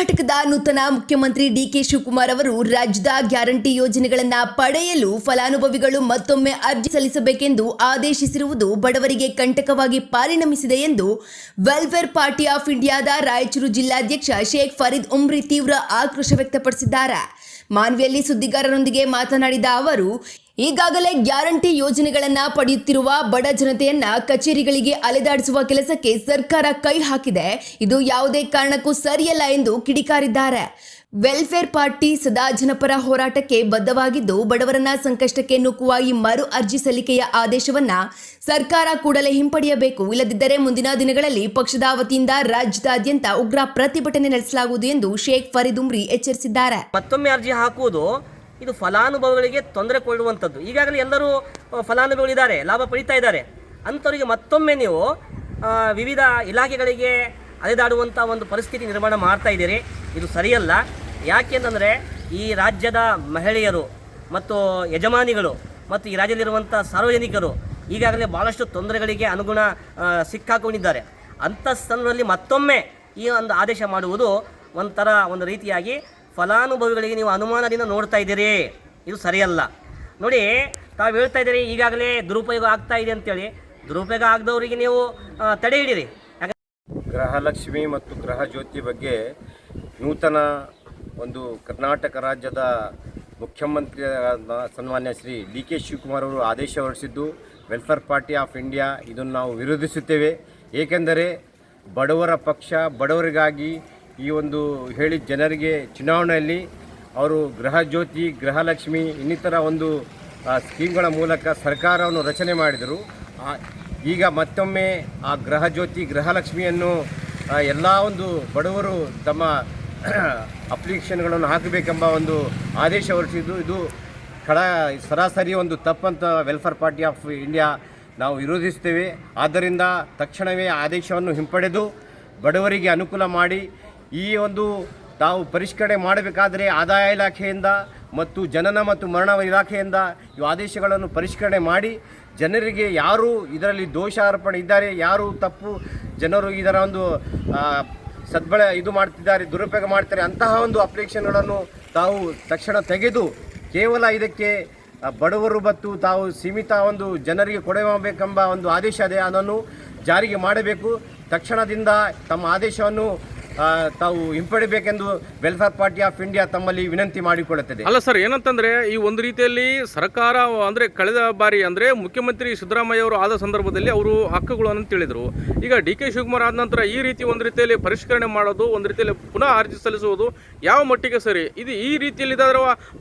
ಕರ್ನಾಟಕದ ನೂತನ ಮುಖ್ಯಮಂತ್ರಿ ಡಿಕೆ ಶಿವಕುಮಾರ್ ಅವರು ರಾಜ್ಯದ ಗ್ಯಾರಂಟಿ ಯೋಜನೆಗಳನ್ನು ಪಡೆಯಲು ಫಲಾನುಭವಿಗಳು ಮತ್ತೊಮ್ಮೆ ಅರ್ಜಿ ಸಲ್ಲಿಸಬೇಕೆಂದು ಆದೇಶಿಸಿರುವುದು ಬಡವರಿಗೆ ಕಂಟಕವಾಗಿ ಪರಿಣಮಿಸಿದೆ ಎಂದು ವೆಲ್ಫೇರ್ ಪಾರ್ಟಿ ಆಫ್ ಇಂಡಿಯಾದ ರಾಯಚೂರು ಜಿಲ್ಲಾಧ್ಯಕ್ಷ ಶೇಖ್ ಫರೀದ್ ಉಮ್ರಿ ತೀವ್ರ ಆಕ್ರೋಶ ವ್ಯಕ್ತಪಡಿಸಿದ್ದಾರೆ. ಮಾನ್ವಿಯಲ್ಲಿ ಸುದ್ದಿಗಾರರೊಂದಿಗೆ ಮಾತನಾಡಿದ ಅವರು, ಈಗಾಗಲೇ ಗ್ಯಾರಂಟಿ ಯೋಜನೆಗಳನ್ನು ಪಡೆಯುತ್ತಿರುವ ಬಡ ಜನತೆಯನ್ನ ಕಚೇರಿಗಳಿಗೆ ಅಲೆದಾಡಿಸುವ ಕೆಲಸಕ್ಕೆ ಸರ್ಕಾರ ಕೈ ಹಾಕಿದೆ. ಇದು ಯಾವುದೇ ಕಾರಣಕ್ಕೂ ಸರಿಯಲ್ಲ ಎಂದು ಕಿಡಿಕಾರಿದ್ದಾರೆ. ವೆಲ್ಫೇರ್ ಪಾರ್ಟಿ ಸದಾ ಜನಪರ ಹೋರಾಟಕ್ಕೆ ಬದ್ಧವಾಗಿದ್ದು, ಬಡವರನ್ನ ಸಂಕಷ್ಟಕ್ಕೆ ನೂಕುವ ಈ ಮರು ಅರ್ಜಿ ಸಲ್ಲಿಕೆಯ ಆದೇಶವನ್ನ ಸರ್ಕಾರ ಕೂಡಲೇ ಹಿಂಪಡೆಯಬೇಕು. ಇಲ್ಲದಿದ್ದರೆ ಮುಂದಿನ ದಿನಗಳಲ್ಲಿ ಪಕ್ಷದ ವತಿಯಿಂದ ರಾಜ್ಯದಾದ್ಯಂತ ಉಗ್ರ ಪ್ರತಿಭಟನೆ ನಡೆಸಲಾಗುವುದು ಎಂದು ಶೇಖ್ ಫರೀದ್ ಉಮ್ರಿ ಎಚ್ಚರಿಸಿದ್ದಾರೆ. ಮತ್ತೊಮ್ಮೆ ಅರ್ಜಿ ಹಾಕುವುದು ಇದು ಫಲಾನುಭವಿಗಳಿಗೆ ತೊಂದರೆ ಕೊಡುವಂಥದ್ದು. ಈಗಾಗಲೇ ಎಲ್ಲರೂ ಫಲಾನುಭವಿಗಳಿದ್ದಾರೆ, ಲಾಭ ಪಡೀತಾ ಇದ್ದಾರೆ. ಅಂಥವರಿಗೆ ಮತ್ತೊಮ್ಮೆ ನೀವು ವಿವಿಧ ಇಲಾಖೆಗಳಿಗೆ ಅಲೆದಾಡುವಂಥ ಒಂದು ಪರಿಸ್ಥಿತಿ ನಿರ್ಮಾಣ ಮಾಡ್ತಾ ಇದ್ದೀರಿ. ಇದು ಸರಿಯಲ್ಲ. ಯಾಕೆಂತಂದರೆ ಈ ರಾಜ್ಯದ ಮಹಿಳೆಯರು ಮತ್ತು ಯಜಮಾನಿಗಳು ಮತ್ತು ಈ ರಾಜ್ಯದಲ್ಲಿರುವಂಥ ಸಾರ್ವಜನಿಕರು ಈಗಾಗಲೇ ಭಾಳಷ್ಟು ತೊಂದರೆಗಳಿಗೆ ಸಿಕ್ಕಾಕೊಂಡಿದ್ದಾರೆ. ಅಂಥ ಸಂದರ್ಭದಲ್ಲಿ ಮತ್ತೊಮ್ಮೆ ಈ ಒಂದು ಆದೇಶ ಮಾಡುವುದು ಒಂದು ರೀತಿಯಾಗಿ ಫಲಾನುಭವಿಗಳಿಗೆ ನೀವು ಅನುಮಾನದಿಂದ ನೋಡ್ತಾ ಇದ್ದೀರಿ. ಇದು ಸರಿಯಲ್ಲ. ನೋಡಿ, ತಾವು ಹೇಳ್ತಾ ಇದ್ದೀರಿ ಈಗಾಗಲೇ ದುರುಪಯೋಗ ಆಗ್ತಾ ಇದೆ ಅಂತೇಳಿ. ದುರುಪಯೋಗ ಆಗದವರಿಗೆ ನೀವು ತಡೆ ಹಿಡೀರಿ. ಗೃಹಲಕ್ಷ್ಮಿ ಮತ್ತು ಗೃಹ ಜ್ಯೋತಿ ಬಗ್ಗೆ ನೂತನ ಒಂದು ಕರ್ನಾಟಕ ರಾಜ್ಯದ ಮುಖ್ಯಮಂತ್ರಿ ಸನ್ಮಾನ್ಯ ಶ್ರೀ ಡಿ ಕೆ ಶಿವಕುಮಾರ್ ಅವರು ಆದೇಶ ಹೊರಡಿಸಿದ್ದು ವೆಲ್ಫೇರ್ ಪಾರ್ಟಿ ಆಫ್ ಇಂಡಿಯಾ ಇದನ್ನು ನಾವು ವಿರೋಧಿಸುತ್ತೇವೆ. ಏಕೆಂದರೆ ಬಡವರ ಪಕ್ಷ, ಬಡವರಿಗಾಗಿ ಈ ಒಂದು ಹೇಳಿದ ಜನರಿಗೆ ಚುನಾವಣೆಯಲ್ಲಿ ಅವರು ಗೃಹ ಜ್ಯೋತಿ, ಗೃಹಲಕ್ಷ್ಮಿ ಇನ್ನಿತರ ಒಂದು ಸ್ಕೀಮ್ಗಳ ಮೂಲಕ ಸರ್ಕಾರವನ್ನು ರಚನೆ ಮಾಡಿದರು. ಈಗ ಮತ್ತೊಮ್ಮೆ ಆ ಗೃಹ ಜ್ಯೋತಿ, ಗೃಹಲಕ್ಷ್ಮಿಯನ್ನು ಎಲ್ಲ ಒಂದು ಬಡವರು ತಮ್ಮ ಅಪ್ಲಿಕೇಶನ್ಗಳನ್ನು ಹಾಕಬೇಕೆಂಬ ಒಂದು ಆದೇಶ ಹೊರಡಿಸಿದ್ದು ಇದು ಸರಾಸರಿ ಒಂದು ತಪ್ಪಂತ ವೆಲ್ಫೇರ್ ಪಾರ್ಟಿ ಆಫ್ ಇಂಡಿಯಾ ನಾವು ವಿರೋಧಿಸ್ತೇವೆ. ಆದ್ದರಿಂದ ತಕ್ಷಣವೇ ಆದೇಶವನ್ನು ಹಿಂಪಡೆದು ಬಡವರಿಗೆ ಅನುಕೂಲ ಮಾಡಿ ಈ ಒಂದು ತಾವು ಪರಿಷ್ಕರಣೆ ಮಾಡಬೇಕಾದರೆ ಆದಾಯ ಇಲಾಖೆಯಿಂದ ಮತ್ತು ಜನನ ಮತ್ತು ಮರಣ ಇಲಾಖೆಯಿಂದ ಈ ಆದೇಶಗಳನ್ನು ಪರಿಷ್ಕರಣೆ ಮಾಡಿ ಜನರಿಗೆ ಯಾರು ಇದರಲ್ಲಿ ದೋಷಾರೋಪಣೆ ಇದ್ದಾರೆ, ಯಾರು ತಪ್ಪು ಜನರು ಇದರ ಒಂದು ಇದು ಮಾಡ್ತಿದ್ದಾರೆ, ದುರುಪಯೋಗ ಮಾಡ್ತಾರೆ, ಅಂತಹ ಒಂದು ಅಪ್ಲಿಕೇಶನ್ಗಳನ್ನು ತಾವು ತಕ್ಷಣ ತೆಗೆದು ಕೇವಲ ಇದಕ್ಕೆ ಬಡವರು ಮತ್ತು ತಾವು ಸೀಮಿತ ಒಂದು ಜನರಿಗೆ ಕೊಡಬೇಕೆಂಬ ಒಂದು ಆದೇಶ ಇದೆ, ಅದನ್ನು ಜಾರಿಗೆ ಮಾಡಬೇಕು. ತಕ್ಷಣದಿಂದ ತಮ್ಮ ಆದೇಶವನ್ನು ತಾವು ಹಿಂಪಡಿಬೇಕೆಂದು ವೆಲ್ಫೇರ್ ಪಾರ್ಟಿ ಆಫ್ ಇಂಡಿಯಾ ತಮ್ಮಲ್ಲಿ ವಿನಂತಿ ಮಾಡಿಕೊಳ್ಳುತ್ತದೆ. ಅಲ್ಲ ಸರ್, ಏನಂತಂದ್ರೆ ಈ ಒಂದು ರೀತಿಯಲ್ಲಿ ಸರ್ಕಾರ ಅಂದ್ರೆ ಕಳೆದ ಬಾರಿ ಅಂದ್ರೆ ಮುಖ್ಯಮಂತ್ರಿ ಸಿದ್ದರಾಮಯ್ಯ ಅವರು ಆದ ಸಂದರ್ಭದಲ್ಲಿ ಅವರು ಹಕ್ಕುಗಳನ್ನು ತಿಳಿದ್ರು. ಈಗ ಡಿ ಕೆ ಶಿವಕುಮಾರ್ ಆದ ನಂತರ ಈ ರೀತಿ ಒಂದು ರೀತಿಯಲ್ಲಿ ಪರಿಷ್ಕರಣೆ ಮಾಡೋದು, ಒಂದು ರೀತಿಯಲ್ಲಿ ಪುನಃ ಅರ್ಜಿ ಸಲ್ಲಿಸುವುದು ಯಾವ ಮಟ್ಟಿಗೆ ಸರಿ? ಇದು ಈ ರೀತಿಯಲ್ಲಿ